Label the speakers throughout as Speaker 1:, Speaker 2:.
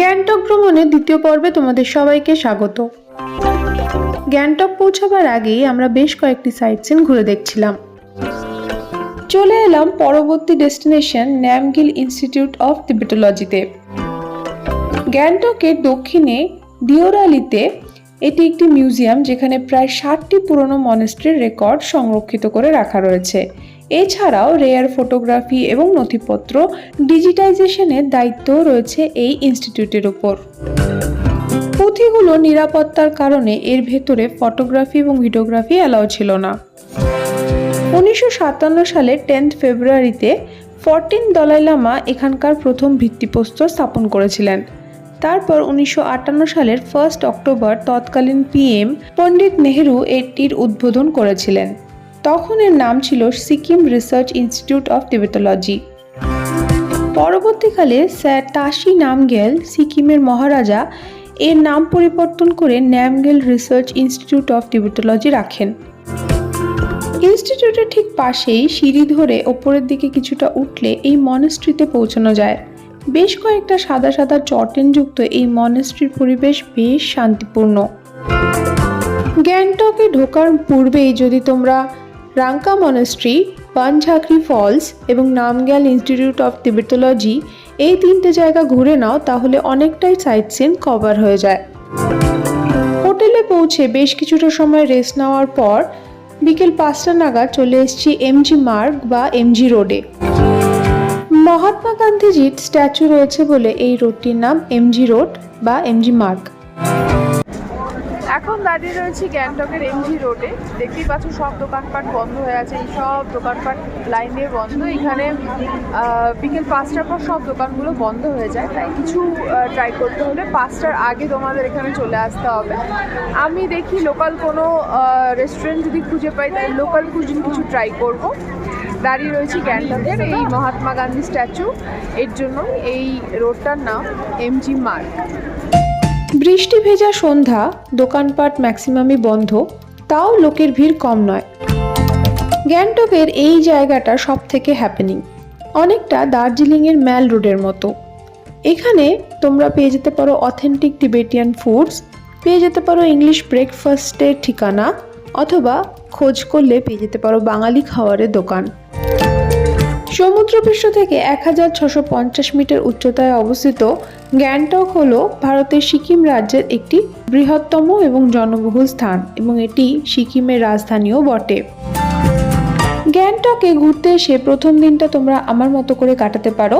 Speaker 1: গ্যাংটক ভ্রমণের দ্বিতীয় পর্বে তোমাদের সবাইকে স্বাগত। গ্যাংটক পৌঁছাবার আগেই আমরা বেশ কয়েকটি সাইট সিন ঘুরে দেখছিলাম। চলে এলাম পরবর্তী ডেস্টিনেশন নামগিল ইনস্টিটিউট অফ তিবেটোলজিতে। গ্যাংটকের দক্ষিণে দিওরালিতে এটি একটি মিউজিয়াম, যেখানে প্রায় 60টি পুরনো মনেস্ট্রির রেকর্ড সংরক্ষিত করে রাখা রয়েছে। এছাড়াও রেয়ার ফটোগ্রাফি এবং নথিপত্র ডিজিটাইজেশনের দায়িত্ব রয়েছে এই ইনস্টিটিউটের উপর। পুঁথিগুলো নিরাপত্তার কারণে এর ভেতরে ফটোগ্রাফি এবং ভিডিওগ্রাফি অ্যালাউ ছিল না। 1957 সালের 10 ফেব্রুয়ারিতে 14 দলাই লামা এখানকার প্রথম ভিত্তিপ্রস্তর স্থাপন করেছিলেন। তারপর 1958 সালের 1 অক্টোবর তৎকালীন পিএম পণ্ডিত নেহেরু এটির উদ্বোধন করেছিলেন। তখন এর নাম ছিল সিকিম রিসার্চ ইনস্টিটিউট অফ তিবেটোলজি। পরবর্তীকালে স্যার তাশি নামগেল সিকিমের মহারাজা এর নাম পরিবর্তন করে নামগেল রিসার্চ ইনস্টিটিউট অফ তিবেটোলজি রাখেন। ইনস্টিটিউটের ঠিক পাশেই সিঁড়ি ধরে ওপরের দিকে কিছুটা উঠলে এই মনেস্ট্রিতে পৌঁছানো যায়। বেশ কয়েকটা সাদা সাদা চটেনযুক্ত এই মনেস্ট্রির পরিবেশ বেশ শান্তিপূর্ণ। গ্যাংটকে ঢোকার পূর্বেই যদি তোমরা রাংকা মনেস্ট্রি, পানঝাকরি ফলস এবং নামগ্যাল ইনস্টিটিউট অফ তিবেটোলজি এই 3টে জায়গা ঘুরে নাও, তাহলে অনেকটাই সাইট সিন কভার হয়ে যায়। হোটেলে পৌঁছে বেশ কিছুটা সময় রেস্ট নেওয়ার পর বিকেল 5টা নাগাদ চলে এসেছি এমজি মার্গ বা এমজি রোডে। মহাত্মা গান্ধীজির স্ট্যাচু রয়েছে বলে এই রোডটির নাম এমজি রোড বা এমজি মার্গ। এখন দাঁড়িয়ে রয়েছি গ্যাংটকের এমজি রোডে। দেখতেই পাচ্ছ সব দোকানপাট বন্ধ হয়ে আছে, এই সব দোকানপাট লাইনে বন্ধ। এখানে বিকেল 5টার পর সব দোকানগুলো বন্ধ হয়ে যায়, তাই কিছু ট্রাই করতে হলে 5টার আগে তোমাদের এখানে চলে আসতে হবে। আমি দেখি লোকাল কোনো রেস্টুরেন্ট যদি খুঁজে পাই, তাই লোকাল কুজিন কিছু ট্রাই করব। দাঁড়িয়ে রয়েছি গ্যাংটকের এই মহাত্মা গান্ধী স্ট্যাচু, এর জন্য এই রোডটার নাম এমজি মার্গ। বৃষ্টি ভেজা সন্ধ্যা, দোকানপাট ম্যাক্সিমামই বন্ধ, তাও লোকের ভিড় কম নয়। গ্যাংটকের এই জায়গাটা সব থেকে হ্যাপেনিং, অনেকটা দার্জিলিংয়ের ম্যাল রোডের মতো। এখানে তোমরা পেয়ে যেতে পারো অথেন্টিক টিবেটিয়ান ফুডস, পেয়ে যেতে পারো ইংলিশ ব্রেকফাস্টের ঠিকানা, অথবা খোঁজ করলে পেয়ে যেতে পারো বাঙালি খাবারের দোকান। সমুদ্রপৃষ্ঠ থেকে 1650 মিটার উচ্চতায় অবস্থিত গ্যাংটক হলো ভারতের সিকিম রাজ্যের একটি বৃহত্তম এবং জনবহুল স্থান, এবং এটি সিকিমের রাজধানীও বটে। গ্যাংটকে ঘুরতে এসে প্রথম দিনটা তোমরা আমার মতো করে কাটাতে পারো।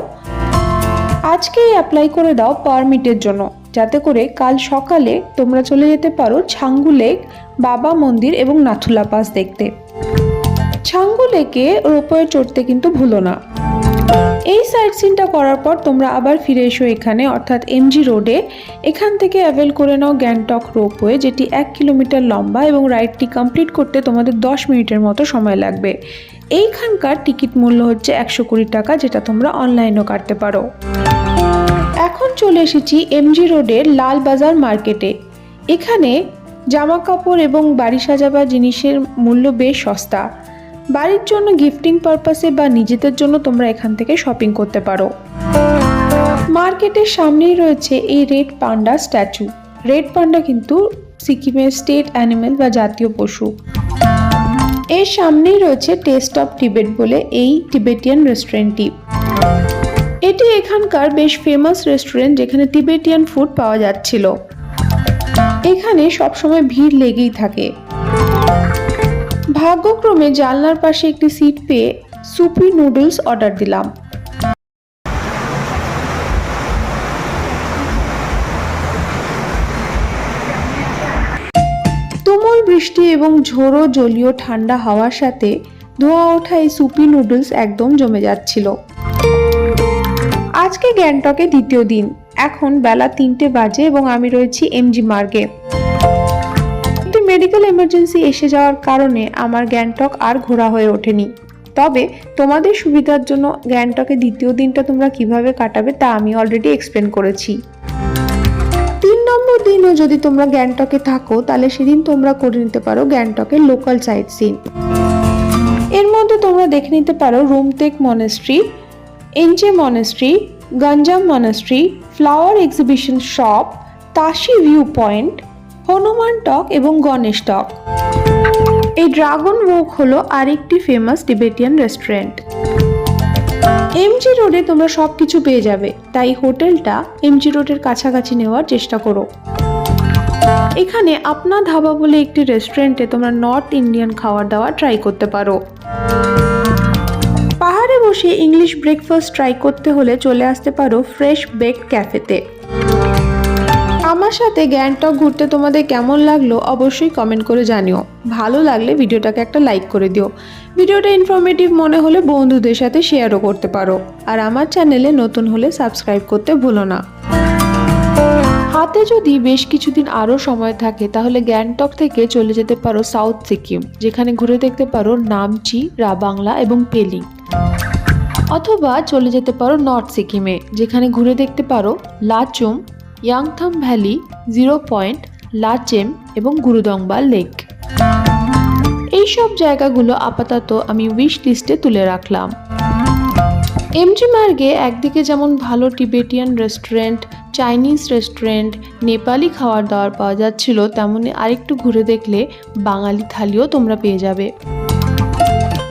Speaker 1: আজকেই অ্যাপ্লাই করে দাও পারমিটের জন্য, যাতে করে কাল সকালে তোমরা চলে যেতে পারো ছাঙ্গু লেক, বাবা মন্দির এবং নাথুলা পাস দেখতে। ছাঙ্গু লেকে রোপওয়ে চড়তে কিন্তু ভুলো না। এই সাইট সিনটা করার পর তোমরা আবার ফিরে এসো এখানে, অর্থাৎ এমজি রোডে। এখান থেকে অ্যাভেল করে নাও গ্যাংটক রোপওয়ে, যেটি 1 কিলোমিটার লম্বা, এবং রাইডটি কমপ্লিট করতে তোমাদের 10 মিনিটের মতো সময় লাগবে। এইখানকার টিকিট মূল্য হচ্ছে 120 টাকা, যেটা তোমরা অনলাইনেও কাটতে পারো। এখন চলে এসেছি এমজি রোডের লাল বাজার মার্কেটে। এখানে জামা কাপড় এবং বাড়ি সাজাবার জিনিসের মূল্য বেশ সস্তা। বাড়ির জন্য গিফটিং পারপাসে বা নিজেদের জন্য তোমরা এখান থেকে শপিং করতে পারো। মার্কেটের সামনেই রয়েছে এই red panda statue. Red panda কিন্তু সিকিমের স্টেট অ্যানিমেল বা জাতীয় পশু। এর সামনেই রয়েছে টেস্ট অফ টিবেট বলে এই টিবেটিয়ান রেস্টুরেন্টটি। এটি এখানকার বেশ ফেমাস রেস্টুরেন্ট, যেখানে তিবেটিয়ান ফুড পাওয়া যাচ্ছিল। এখানে সবসময় ভিড় লেগেই থাকে। ভাগ্যক্রমে জানলার পাশে একটি সিট পেয়ে সুপি নুডলস অর্ডার দিলাম। তুমুল বৃষ্টি এবং ঝোড়ো জলীয় ঠান্ডা হাওয়ার সাথে ধোঁয়া ওঠা এই সুপি নুডলস একদম জমে যাচ্ছিল। আজকে গ্যাংটকে দ্বিতীয় দিন। এখন বেলা 3টে বাজে এবং আমি রয়েছি এমজি মার্গে। মেডিকেল এমার্জেন্সি এসে যাওয়ার কারণে আমার গ্যাংটক আর ঘোরা হয়ে ওঠেনি। তবে তোমাদের সুবিধার জন্য গ্যাংটকে দ্বিতীয় দিনটা তোমরা কিভাবে কাটাবে তা আমি অলরেডি এক্সপ্লেন করেছি। 3 নম্বর দিনও যদি তোমরা গ্যাংটকে থাকো, তাহলে সেদিন তোমরা করে নিতে পারো গ্যাংটকের লোকাল সাইট সিন। এর মধ্যে তোমরা দেখে নিতে পারো Rumtek monastery, Enchey monastery,
Speaker 2: Gonjang monastery, flower exhibition shop, Tashi view point, Hanuman Tok এবং গণেশ টক। এই ড্রাগন ওয়াক হলো আরেকটি ফেমাস টিবেটিয়ান রেস্টুরেন্ট। এমজি রোডে তোমরা সবকিছু পেয়ে যাবে, তাই হোটেলটা এমজি রোডের কাছাকাছি নেওয়ার চেষ্টা করো। এখানে আপনা ধাবা বলে একটি রেস্টুরেন্টে তোমরা নর্থ ইন্ডিয়ান খাবার দাবার ট্রাই করতে পারো। পাহাড়ে বসে ইংলিশ ব্রেকফাস্ট ট্রাই করতে হলে চলে আসতে পারো ফ্রেশ বেকড ক্যাফেতে। আমার সাথে গ্যাংটক ঘুরতে তোমাদের কেমন লাগলো অবশ্যই কমেন্ট করে জানিও। ভালো লাগলে ভিডিওটাকে একটা লাইক করে দিও। ভিডিওটা ইনফরমেটিভ মনে হলে বন্ধুদের সাথে শেয়ারও করতে পারো। আর আমার চ্যানেলে নতুন হলে সাবস্ক্রাইব করতে ভুলো না। হাতে যদি বেশ কিছুদিন আরও সময় থাকে তাহলে গ্যাংটক থেকে চলে যেতে পারো সাউথ সিকিম, যেখানে ঘুরে দেখতে পারো নামচি, রাবাংলা এবং পেলিং। অথবা চলে যেতে পারো নর্থ সিকিমে, যেখানে ঘুরে দেখতে পারো Lachung, Yumthang valley, zero point, Lachen এবং গুরুদংবা লেক। এইসব জায়গাগুলো আপাতত আমি উইশ লিস্টে তুলে রাখলাম। এমজি মার্গে একদিকে যেমন ভালো Tibetan restaurant, Chinese restaurant, Nepali খাবার দাবার পাওয়া যাচ্ছিল, তেমনি আরেকটু ঘুরে দেখলে বাঙালি থালিও তোমরা পেয়ে যাবে।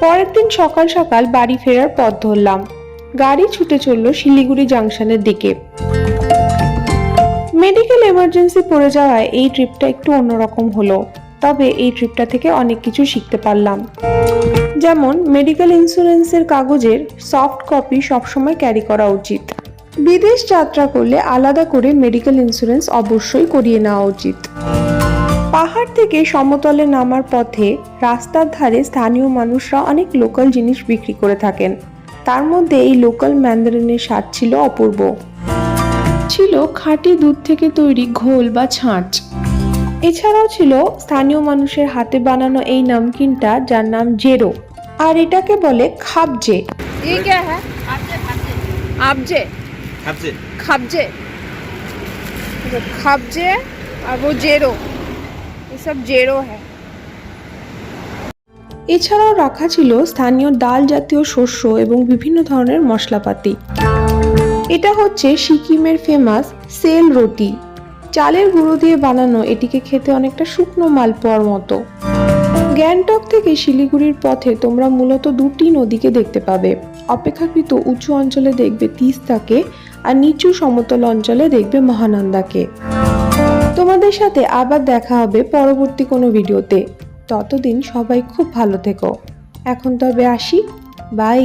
Speaker 2: পরের দিন সকাল সকাল বাড়ি ফেরার পথ ধরলাম। গাড়ি ছুটে চলল শিলিগুড়ি জাংশনের দিকে। মেডিকেল এমার্জেন্সি পড়ে যাওয়ায় এই ট্রিপটা একটু অন্যরকম হলো, তবে এই ট্রিপটা থেকে অনেক কিছু শিখতে পারলাম। যেমন মেডিকেল ইন্স্যুরেন্সের কাগজের সফট কপি সবসময় ক্যারি করা উচিত। বিদেশ যাত্রা করলে আলাদা করে মেডিকেল ইন্স্যুরেন্স অবশ্যই করিয়ে নেওয়া উচিত। পাহাড় থেকে সমতলে নামার পথে রাস্তার ধারে স্থানীয় মানুষরা অনেক লোকাল জিনিস বিক্রি করে থাকেন। তার মধ্যে এই লোকাল ম্যান্দারিনের স্বাদ ছিল অপূর্ব। ছিল খাঁটি দুধ থেকে তৈরি ঘোল বা ছাঁচ। এছাড়াও ছিল স্থানীয় মানুষের হাতে বানানো এই নামকিনটা, যার নাম জেরো, আর এটাকে বলে খাবজে।
Speaker 1: ये क्या है? आपजे खाबजे, खाबजे और वो जेरो, ये सब जेरो है।
Speaker 2: এছাড়াও রাখা ছিল স্থানীয় ডাল জাতীয় শস্য এবং বিভিন্ন ধরনের মশলাপাতি। এটা হচ্ছে সিকিমের ফেমাস সেল রুটি। চালের গুঁড়ো দিয়ে বানানো এটিকে খেতে অনেকটা শুকনো মালপোয়ার মতো। গ্যাংটক থেকে শিলিগুড়ির পথে তোমরা মূলত দুটি নদীকে দেখতে পাবে। অপেক্ষাকৃত উঁচু অঞ্চলে দেখবে তিস্তাকে, আর নিচু সমতল অঞ্চলে দেখবে মহানন্দাকে। তোমাদের সাথে আবার দেখা হবে পরবর্তী কোনো ভিডিওতে। ততদিন সবাই খুব ভালো থেকো। এখন তবে আসি, বাই।